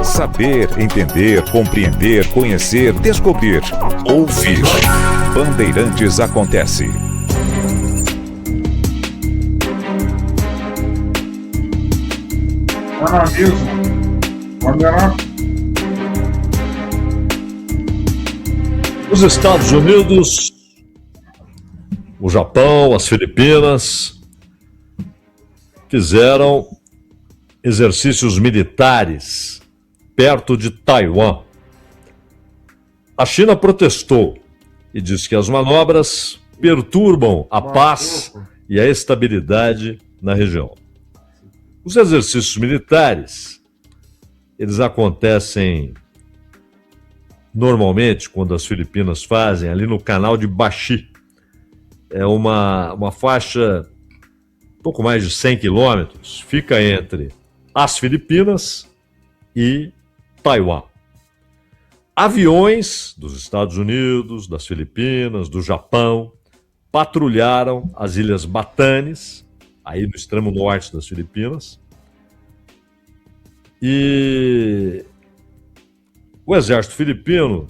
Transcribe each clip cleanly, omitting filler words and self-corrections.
Saber, entender, compreender, conhecer, descobrir, ouvir. Bandeirantes acontece. Os Estados Unidos, o Japão, as Filipinas fizeram exercícios militares perto de Taiwan. A China protestou e disse que as manobras perturbam a paz e a estabilidade na região. Os exercícios militares, eles acontecem normalmente quando as Filipinas fazem ali no canal de Bashi. É uma faixa um pouco mais de 100 quilômetros, fica entre as Filipinas e Taiwan. Aviões dos Estados Unidos, das Filipinas, do Japão, patrulharam as Ilhas Batanes, aí no extremo norte das Filipinas, e o exército filipino,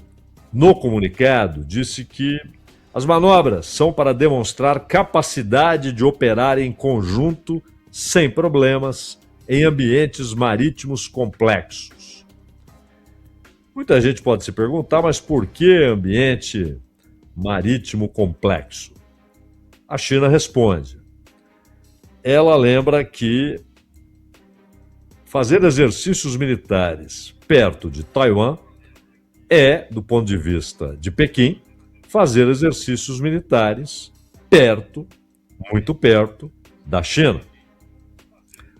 no comunicado, disse que as manobras são para demonstrar capacidade de operar em conjunto sem problemas em ambientes marítimos complexos. Muita gente pode se perguntar, mas por que ambiente marítimo complexo? A China responde. Ela lembra que fazer exercícios militares perto de Taiwan é, do ponto de vista de Pequim, fazer exercícios militares perto, muito perto, da China.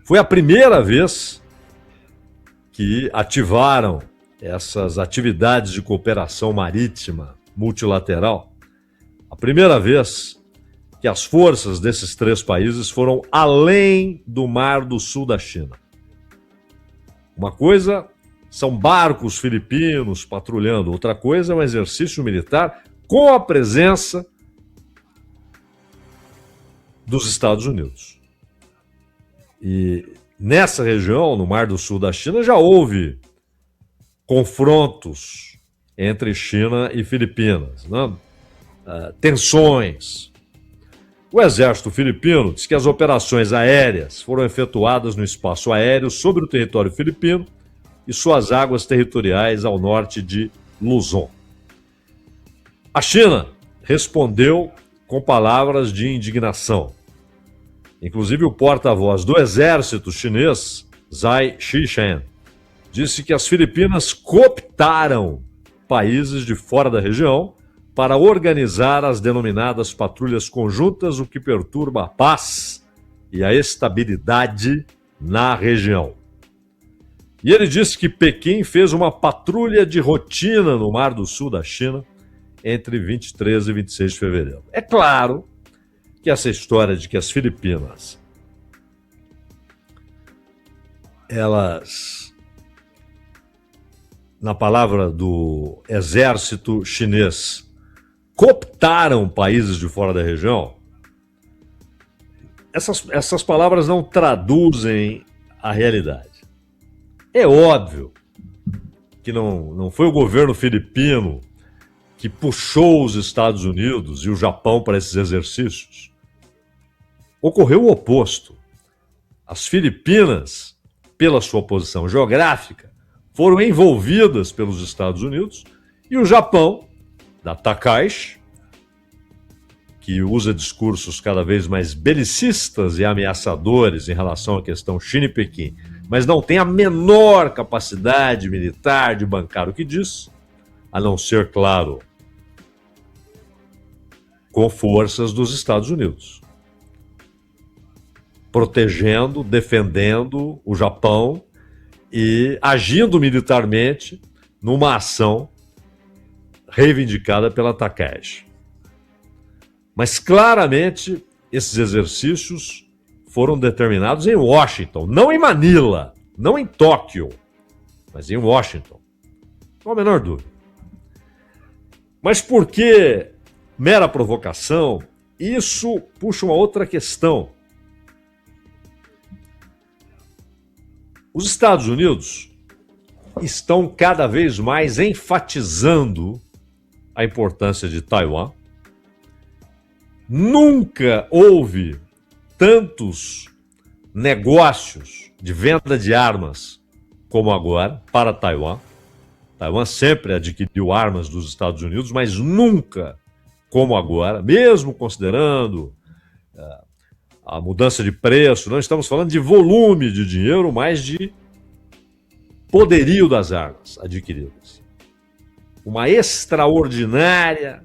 Foi a primeira vez que ativaram essas atividades de cooperação marítima multilateral. A primeira vez que as forças desses três países foram além do Mar do Sul da China. Uma coisa são barcos filipinos patrulhando, outra coisa é um exercício militar com a presença dos Estados Unidos. E nessa região, no Mar do Sul da China, já houve confrontos entre China e Filipinas, né? Tensões. O exército filipino diz que as operações aéreas foram efetuadas no espaço aéreo sobre o território filipino e suas águas territoriais ao norte de Luzon. A China respondeu com palavras de indignação. Inclusive, o porta-voz do exército chinês, Zhai Zhishan, disse que as Filipinas cooptaram países de fora da região para organizar as denominadas patrulhas conjuntas, o que perturba a paz e a estabilidade na região. E ele disse que Pequim fez uma patrulha de rotina no Mar do Sul da China entre 23 e 26 de fevereiro. É claro que essa história de que as Filipinas, elas, na palavra do exército chinês, cooptaram países de fora da região, essas palavras não traduzem a realidade. É óbvio que não foi o governo filipino que puxou os Estados Unidos e o Japão para esses exercícios. Ocorreu o oposto. As Filipinas, pela sua posição geográfica, foram envolvidas pelos Estados Unidos e o Japão, da Takaishi, que usa discursos cada vez mais belicistas e ameaçadores em relação à questão China e Pequim, mas não tem a menor capacidade militar de bancar o que diz, a não ser, claro, com forças dos Estados Unidos, protegendo, defendendo o Japão e agindo militarmente numa ação reivindicada pela Takaishi. Mas claramente esses exercícios foram determinados em Washington, não em Manila, não em Tóquio, mas em Washington. Não há a menor dúvida. Mas por que mera provocação? Isso puxa uma outra questão. Os Estados Unidos estão cada vez mais enfatizando a importância de Taiwan. Nunca houve tantos negócios de venda de armas como agora para Taiwan. Taiwan sempre adquiriu armas dos Estados Unidos, mas nunca como agora, mesmo considerando a mudança de preço. Não estamos falando de volume de dinheiro, mas de poderio das armas adquiridas. Uma extraordinária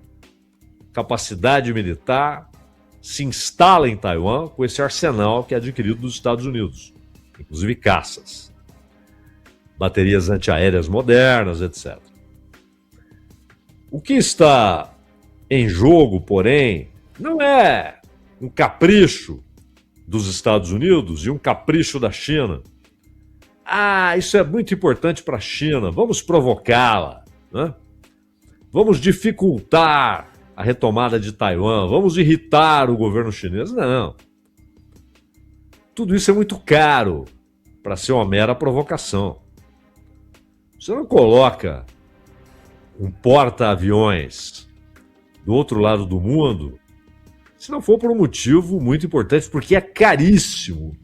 capacidade militar se instala em Taiwan com esse arsenal que é adquirido dos Estados Unidos, inclusive caças, baterias antiaéreas modernas, etc. O que está em jogo, porém, não é um capricho dos Estados Unidos e um capricho da China. Isso é muito importante para a China, vamos provocá-la, né? Vamos dificultar a retomada de Taiwan, vamos irritar o governo chinês. Não. Tudo isso é muito caro para ser uma mera provocação. Você não coloca um porta-aviões do outro lado do mundo se não for por um motivo muito importante, porque é caríssimo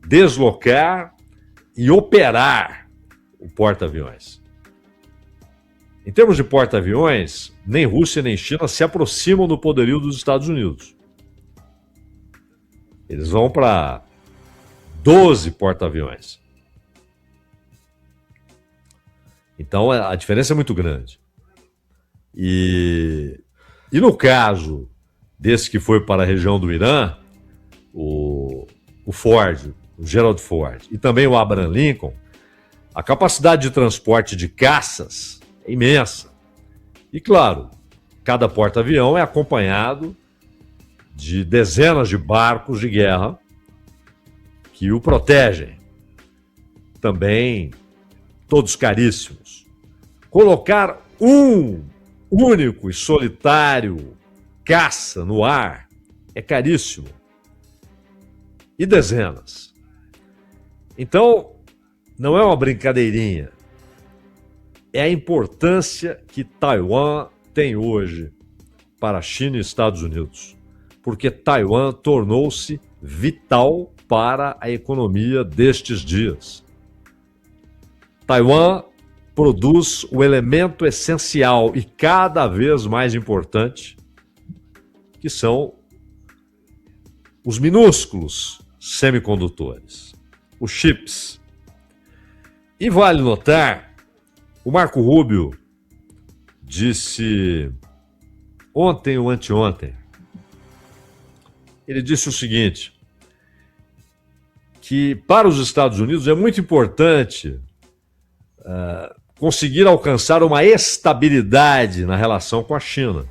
deslocar e operar o porta-aviões. Em termos de porta-aviões, nem Rússia nem China se aproximam do poderio dos Estados Unidos. Eles vão para 12 porta-aviões. Então a diferença é muito grande. E no caso desse que foi para a região do Irã, o Ford, o Gerald Ford, e também o Abraham Lincoln, a capacidade de transporte de caças é imensa. E claro, cada porta-avião é acompanhado de dezenas de barcos de guerra que o protegem. Também todos caríssimos. Colocar um único e solitário caça no ar é caríssimo. E dezenas. Então, não é uma brincadeirinha. É a importância que Taiwan tem hoje para a China e Estados Unidos. Porque Taiwan tornou-se vital para a economia destes dias. Taiwan produz o elemento essencial e cada vez mais importante, que são os minúsculos semicondutores, os chips. E vale notar, o Marco Rubio disse ontem ou anteontem, ele disse o seguinte, que para os Estados Unidos é muito importante conseguir alcançar uma estabilidade na relação com a China.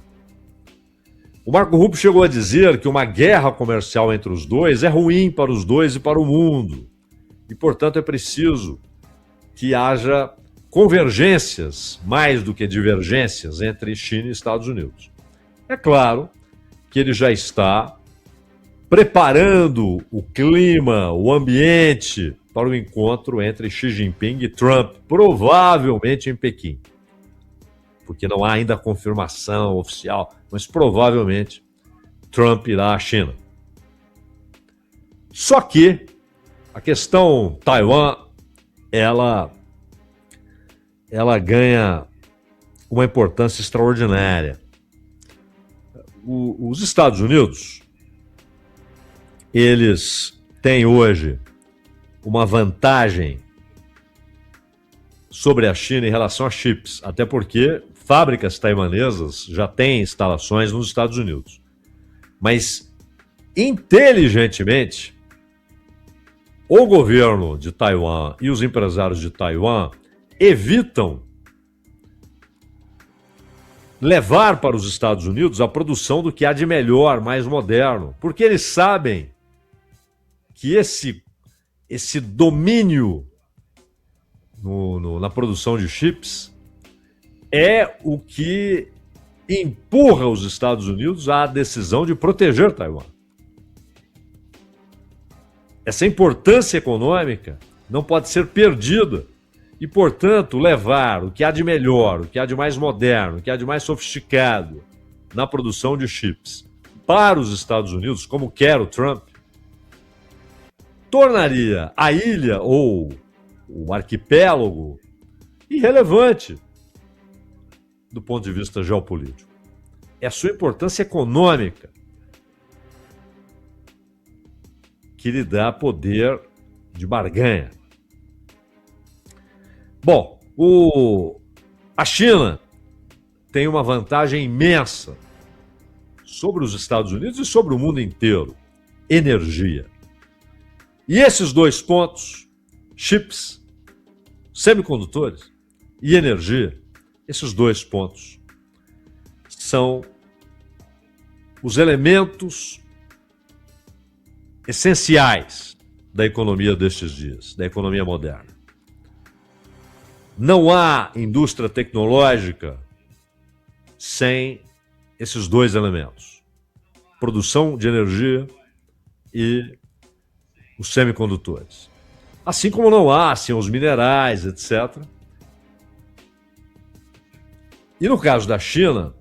O Marco Rubio chegou a dizer que uma guerra comercial entre os dois é ruim para os dois e para o mundo. E, portanto, é preciso que haja convergências mais do que divergências entre China e Estados Unidos. É claro que ele já está preparando o clima, o ambiente para o encontro entre Xi Jinping e Trump, provavelmente em Pequim. Porque não há ainda confirmação oficial, mas provavelmente Trump irá à China. Só que a questão Taiwan, ela ganha uma importância extraordinária. Os Estados Unidos, eles têm hoje uma vantagem sobre a China em relação a chips, até porque fábricas taiwanesas já têm instalações nos Estados Unidos. Mas, inteligentemente, o governo de Taiwan e os empresários de Taiwan evitam levar para os Estados Unidos a produção do que há de melhor, mais moderno, porque eles sabem que esse domínio na produção de chips é o que empurra os Estados Unidos à decisão de proteger Taiwan. Essa importância econômica não pode ser perdida e, portanto, levar o que há de melhor, o que há de mais moderno, o que há de mais sofisticado na produção de chips para os Estados Unidos, como quer o Trump, tornaria a ilha ou o arquipélago irrelevante do ponto de vista geopolítico. É a sua importância econômica que lhe dá poder de barganha. Bom, a China tem uma vantagem imensa sobre os Estados Unidos e sobre o mundo inteiro: energia. E esses dois pontos, chips, semicondutores e energia, esses dois pontos são os elementos essenciais da economia destes dias, da economia moderna. Não há indústria tecnológica sem esses dois elementos: produção de energia e os semicondutores. Assim como não há sem os minerais, etc. E no caso da China,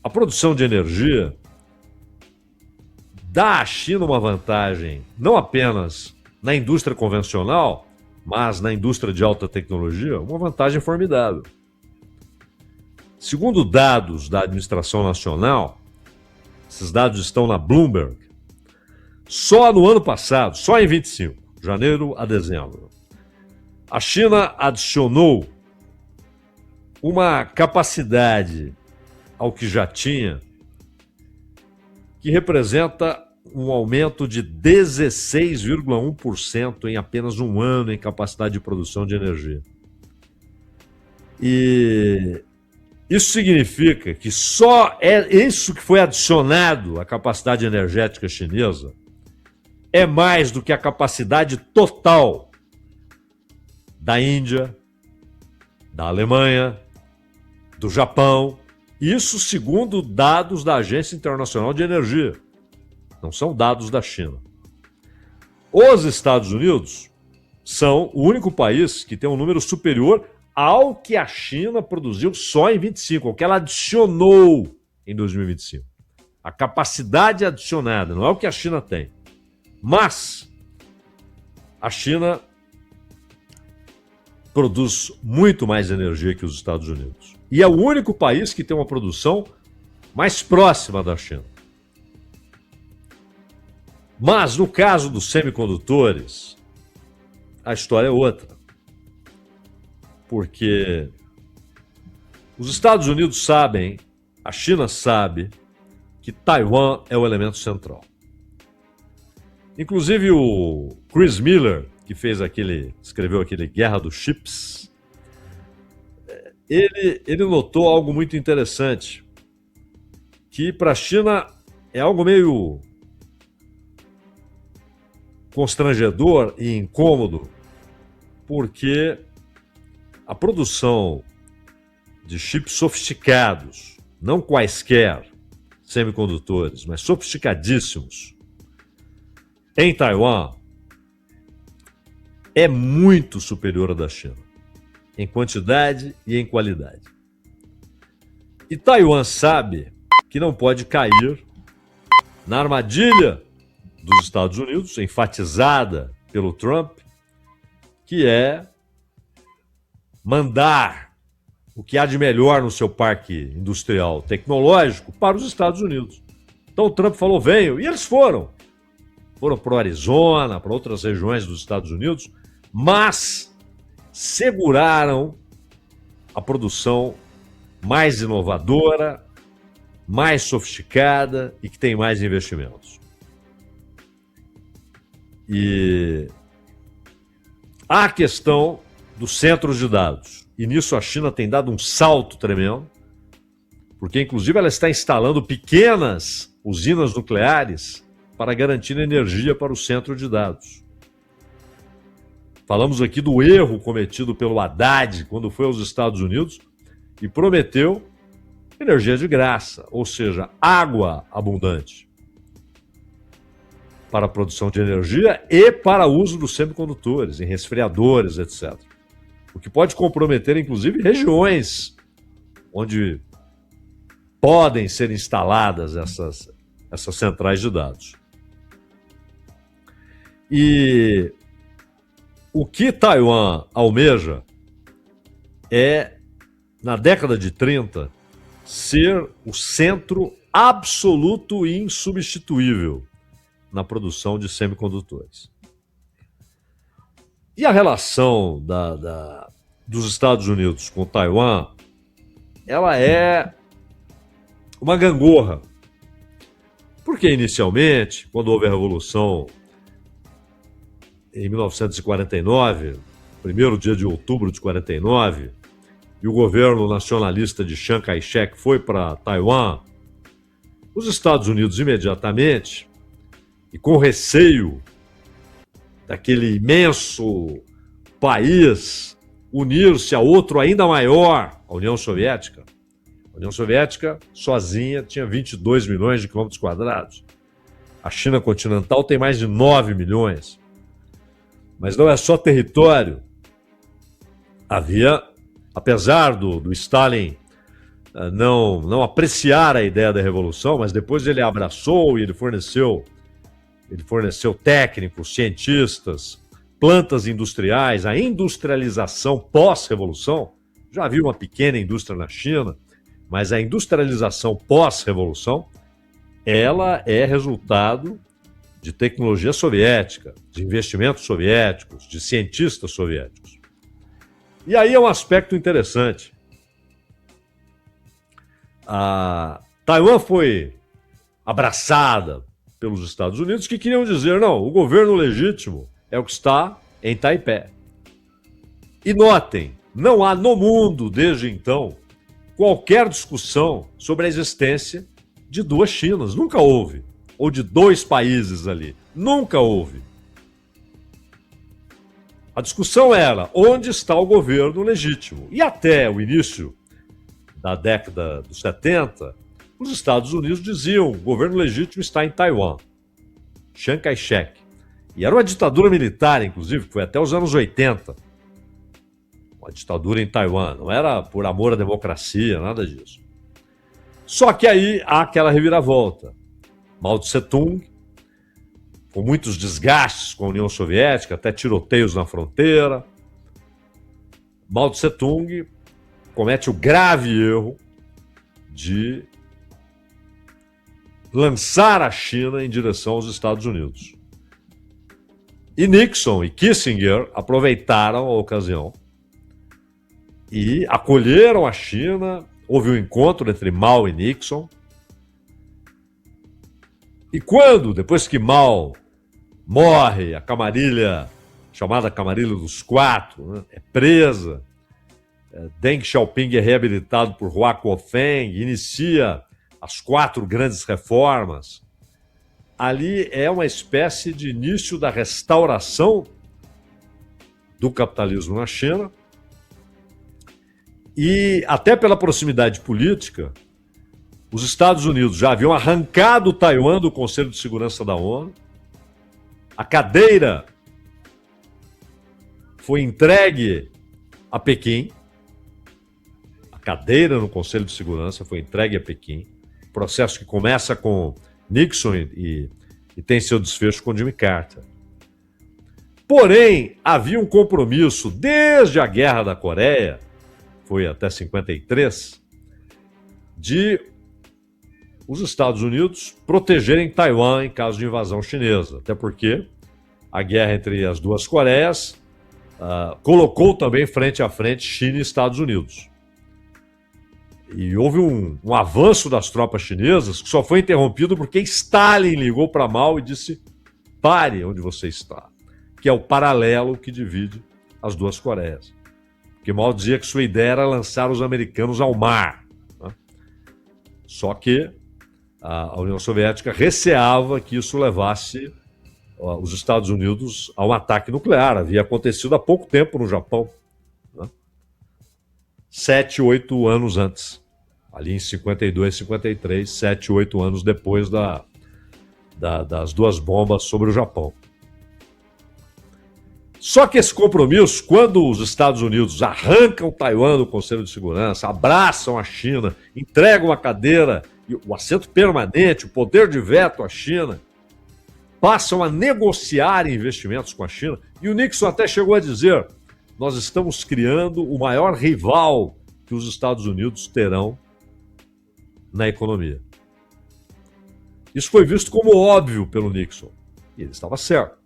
a produção de energia dá à China uma vantagem não apenas na indústria convencional, mas na indústria de alta tecnologia, uma vantagem formidável. Segundo dados da Administração Nacional, esses dados estão na Bloomberg, só no ano passado, só em 25, janeiro a dezembro, a China adicionou uma capacidade ao que já tinha, que representa um aumento de 16,1% em apenas um ano em capacidade de produção de energia. E isso significa que só isso que foi adicionado à capacidade energética chinesa é mais do que a capacidade total da Índia, da Alemanha, do Japão. Isso segundo dados da Agência Internacional de Energia. Não são dados da China. Os Estados Unidos são o único país que tem um número superior ao que a China produziu só em 25, ao que ela adicionou em 2025. A capacidade adicionada, não é o que a China tem. Mas a China produz muito mais energia que os Estados Unidos. E é o único país que tem uma produção mais próxima da China. Mas no caso dos semicondutores, a história é outra. Porque os Estados Unidos sabem, a China sabe, que Taiwan é o elemento central. Inclusive o Chris Miller, que escreveu aquele Guerra dos Chips, ele notou algo muito interessante, que para a China é algo meio constrangedor e incômodo, porque a produção de chips sofisticados, não quaisquer semicondutores, mas sofisticadíssimos, em Taiwan, é muito superior à da China, em quantidade e em qualidade. E Taiwan sabe que não pode cair na armadilha dos Estados Unidos, enfatizada pelo Trump, que é mandar o que há de melhor no seu parque industrial tecnológico para os Estados Unidos. Então o Trump falou, venham, e eles foram. Foram para o Arizona, para outras regiões dos Estados Unidos, mas seguraram a produção mais inovadora, mais sofisticada e que tem mais investimentos. E há a questão dos centros de dados. E nisso a China tem dado um salto tremendo, porque inclusive ela está instalando pequenas usinas nucleares para garantir energia para o centro de dados. Falamos aqui do erro cometido pelo Haddad quando foi aos Estados Unidos e prometeu energia de graça, ou seja, água abundante. para a produção de energia e para uso dos semicondutores, em resfriadores, etc. O que pode comprometer, inclusive, regiões onde podem ser instaladas essas centrais de dados. E o que Taiwan almeja é, na década de 30, ser o centro absoluto e insubstituível na produção de semicondutores. E a relação dos Estados Unidos com Taiwan, ela é uma gangorra. Porque inicialmente, quando houve a Revolução em 1949, primeiro dia de outubro de 49, e o governo nacionalista de Chiang Kai-shek foi para Taiwan, os Estados Unidos imediatamente, e com receio daquele imenso país unir-se a outro ainda maior, a União Soviética. A União Soviética, sozinha, tinha 22 milhões de quilômetros quadrados. A China continental tem mais de 9 milhões. Mas não é só território. Havia, apesar do Stalin não apreciar a ideia da revolução, mas depois ele abraçou e ele forneceu técnicos, cientistas, plantas industriais, a industrialização pós-revolução. Já havia uma pequena indústria na China, mas a industrialização pós-revolução, ela é resultado de tecnologia soviética, de investimentos soviéticos, de cientistas soviéticos. E aí é um aspecto interessante. A Taiwan foi abraçada pelos Estados Unidos, que queriam dizer, não, o governo legítimo é o que está em Taipei. E notem, não há no mundo, desde então, qualquer discussão sobre a existência de duas Chinas. Nunca houve. Ou de dois países ali. Nunca houve. A discussão era onde está o governo legítimo. E até o início da década dos 70, os Estados Unidos diziam o governo legítimo está em Taiwan. Chiang Kai-shek. E era uma ditadura militar, inclusive, que foi até os anos 80. Uma ditadura em Taiwan. Não era por amor à democracia, nada disso. Só que aí há aquela reviravolta. Mao Tse-tung, com muitos desgastes com a União Soviética, até tiroteios na fronteira. Mao Tse-tung comete o grave erro de lançar a China em direção aos Estados Unidos. E Nixon e Kissinger aproveitaram a ocasião e acolheram a China. Houve um encontro entre Mao e Nixon. E quando, depois que Mao morre, a camarilha, chamada Camarilha dos Quatro, né, é presa, Deng Xiaoping é reabilitado por Hua Guofeng, inicia as 4 grandes reformas. Ali é uma espécie de início da restauração do capitalismo na China. E até pela proximidade política, os Estados Unidos já haviam arrancado Taiwan do Conselho de Segurança da ONU. A cadeira foi entregue a Pequim. A cadeira no Conselho de Segurança foi entregue a Pequim. Processo que começa com Nixon e tem seu desfecho com Jimmy Carter. Porém, havia um compromisso desde a Guerra da Coreia, foi até 53, de os Estados Unidos protegerem Taiwan em caso de invasão chinesa. Até porque a guerra entre as duas Coreias colocou também frente a frente China e Estados Unidos. E houve um avanço das tropas chinesas que só foi interrompido porque Stalin ligou para Mao e disse: pare onde você está, que é o paralelo que divide as duas Coreias. Porque Mao dizia que sua ideia era lançar os americanos ao mar, né? Só que a União Soviética receava que isso levasse os Estados Unidos a um ataque nuclear. Havia acontecido há pouco tempo no Japão, né? 7, 8 anos antes. Ali em 52, 53, 7, 8 anos depois da das duas bombas sobre o Japão. Só que esse compromisso, quando os Estados Unidos arrancam Taiwan do Conselho de Segurança, abraçam a China, entregam a cadeira, o assento permanente, o poder de veto à China, passam a negociar investimentos com a China, e o Nixon até chegou a dizer: nós estamos criando o maior rival que os Estados Unidos terão na economia. Isso foi visto como óbvio pelo Nixon, e ele estava certo.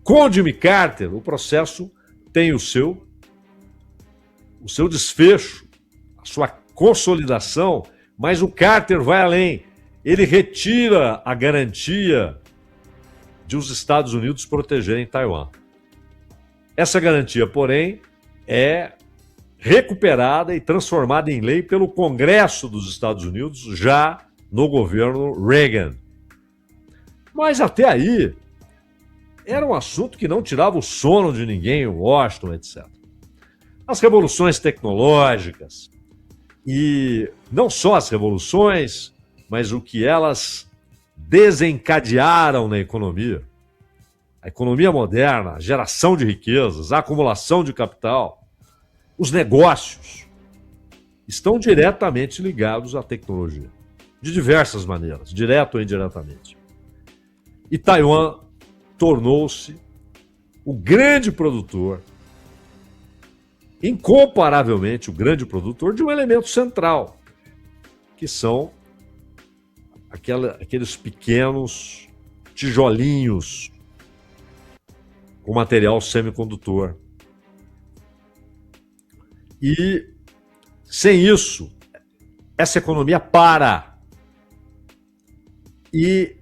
Com o Jimmy Carter, o processo tem o seu desfecho, a sua consolidação, mas o Carter vai além. Ele retira a garantia de os Estados Unidos protegerem Taiwan. Essa garantia, porém, é recuperada e transformada em lei pelo Congresso dos Estados Unidos, já no governo Reagan. Mas até aí, era um assunto que não tirava o sono de ninguém em Washington, etc. As revoluções tecnológicas, e não só as revoluções, mas o que elas desencadearam na economia. A economia moderna, a geração de riquezas, a acumulação de capital, os negócios, estão diretamente ligados à tecnologia, de diversas maneiras, direto ou indiretamente. E Taiwan tornou-se o grande produtor, incomparavelmente o grande produtor de um elemento central, que são aqueles pequenos tijolinhos com material semicondutor. E sem isso, essa economia para. E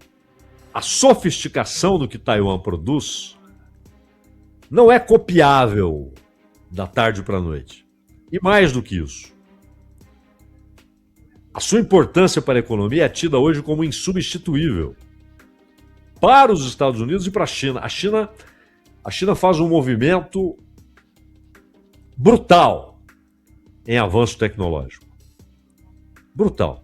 a sofisticação do que Taiwan produz não é copiável da tarde para a noite. E mais do que isso, a sua importância para a economia é tida hoje como insubstituível para os Estados Unidos e para a China. A China faz um movimento brutal em avanço tecnológico. Brutal.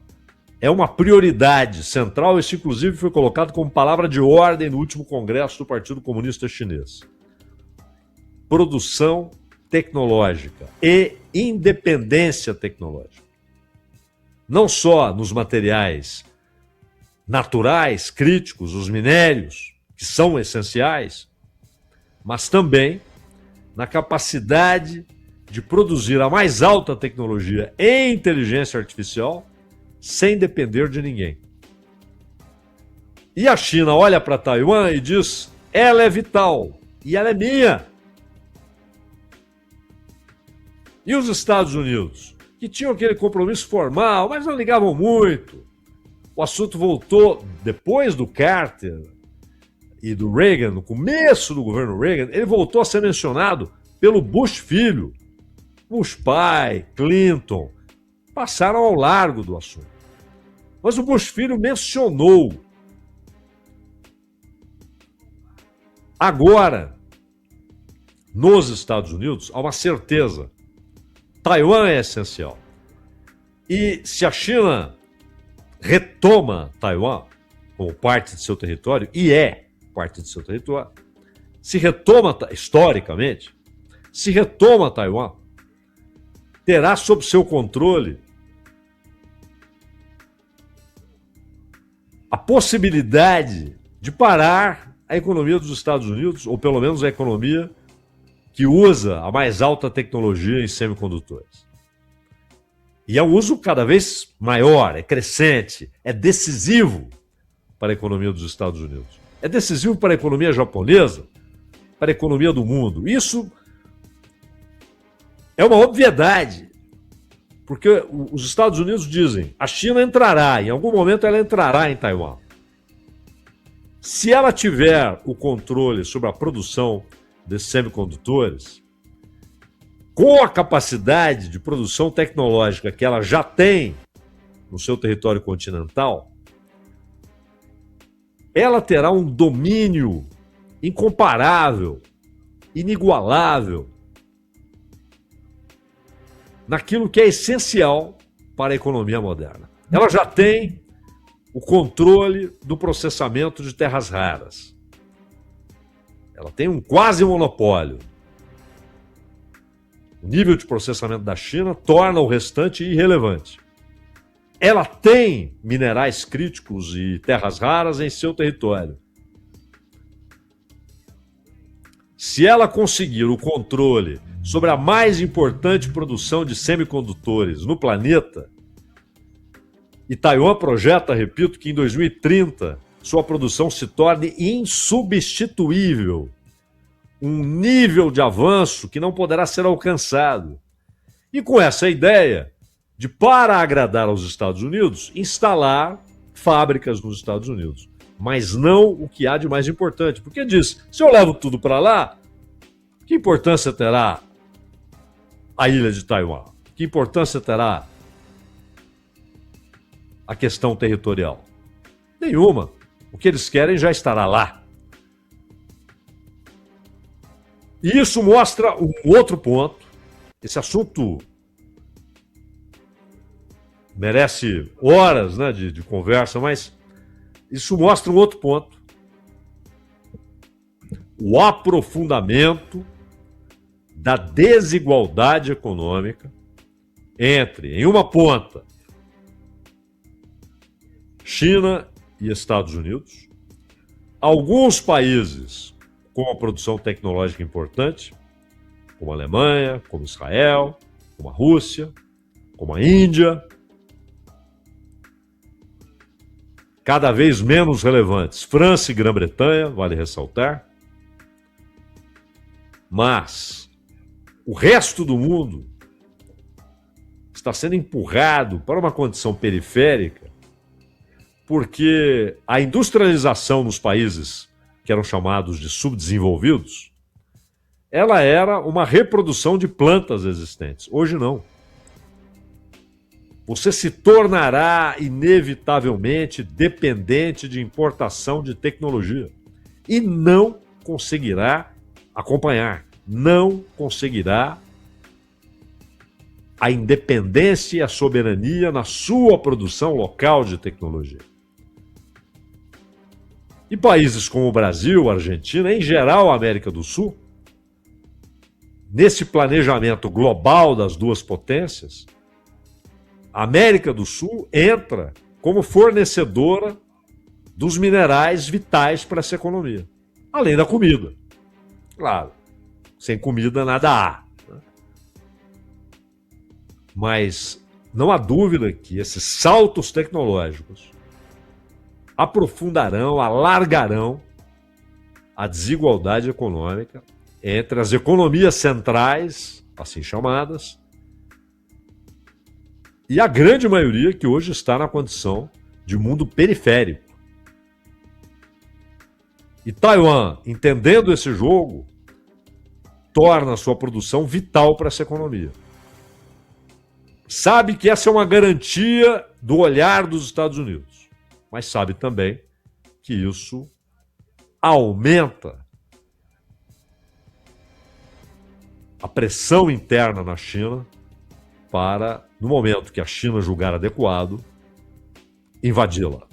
É uma prioridade central, isso inclusive foi colocado como palavra de ordem no último congresso do Partido Comunista Chinês. Produção tecnológica e independência tecnológica. Não só nos materiais naturais, críticos, os minérios, que são essenciais, mas também na capacidade de produzir a mais alta tecnologia em inteligência artificial sem depender de ninguém. E a China olha para Taiwan e diz: ela é vital e ela é minha. E os Estados Unidos, que tinham aquele compromisso formal, mas não ligavam muito. O assunto voltou depois do Carter e do Reagan, no começo do governo Reagan, ele voltou a ser mencionado pelo Bush filho. Bush pai, Clinton, passaram ao largo do assunto. Mas o Bush filho mencionou. Agora, nos Estados Unidos, há uma certeza. Taiwan é essencial. E se a China retoma Taiwan como parte de seu território, e é parte de seu território, se retoma, historicamente, se retoma Taiwan, terá sob seu controle a possibilidade de parar a economia dos Estados Unidos, ou pelo menos a economia que usa a mais alta tecnologia em semicondutores. E é um uso cada vez maior, é crescente, é decisivo para a economia dos Estados Unidos. É decisivo para a economia japonesa, para a economia do mundo. Isso é uma obviedade, porque os Estados Unidos dizem: a China entrará, em algum momento ela entrará em Taiwan. Se ela tiver o controle sobre a produção desses semicondutores, com a capacidade de produção tecnológica que ela já tem no seu território continental, ela terá um domínio incomparável, inigualável, naquilo que é essencial para a economia moderna. Ela já tem o controle do processamento de terras raras. Ela tem um quase monopólio. O nível de processamento da China torna o restante irrelevante. Ela tem minerais críticos e terras raras em seu território. Se ela conseguir o controle sobre a mais importante produção de semicondutores no planeta, e Taiwan projeta, repito, que em 2030 sua produção se torne insubstituível, um nível de avanço que não poderá ser alcançado. E com essa ideia de, para agradar aos Estados Unidos, instalar fábricas nos Estados Unidos. Mas não o que há de mais importante. Porque diz, se eu levo tudo para lá, que importância terá a ilha de Taiwan? Que importância terá a questão territorial? Nenhuma. O que eles querem já estará lá. E isso mostra um outro ponto. Esse assunto merece horas, né, de conversa, mas isso mostra um outro ponto. O aprofundamento da desigualdade econômica entre, em uma ponta, China e Estados Unidos, alguns países com uma produção tecnológica importante, como a Alemanha, como Israel, como a Rússia, como a Índia, cada vez menos relevantes, França e Grã-Bretanha, vale ressaltar, mas o resto do mundo está sendo empurrado para uma condição periférica porque a industrialização nos países que eram chamados de subdesenvolvidos, ela era uma reprodução de plantas existentes. Hoje não. Você se tornará inevitavelmente dependente de importação de tecnologia e não conseguirá acompanhar, não conseguirá a independência e a soberania na sua produção local de tecnologia. E países como o Brasil, a Argentina, em geral a América do Sul, nesse planejamento global das duas potências, a América do Sul entra como fornecedora dos minerais vitais para essa economia, além da comida. Claro, sem comida nada há. Mas não há dúvida que esses saltos tecnológicos aprofundarão, alargarão a desigualdade econômica entre as economias centrais, assim chamadas, e a grande maioria que hoje está na condição de mundo periférico. E Taiwan, entendendo esse jogo, torna a sua produção vital para essa economia. Sabe que essa é uma garantia do olhar dos Estados Unidos, mas sabe também que isso aumenta a pressão interna na China para, no momento que a China julgar adequado, invadi-la.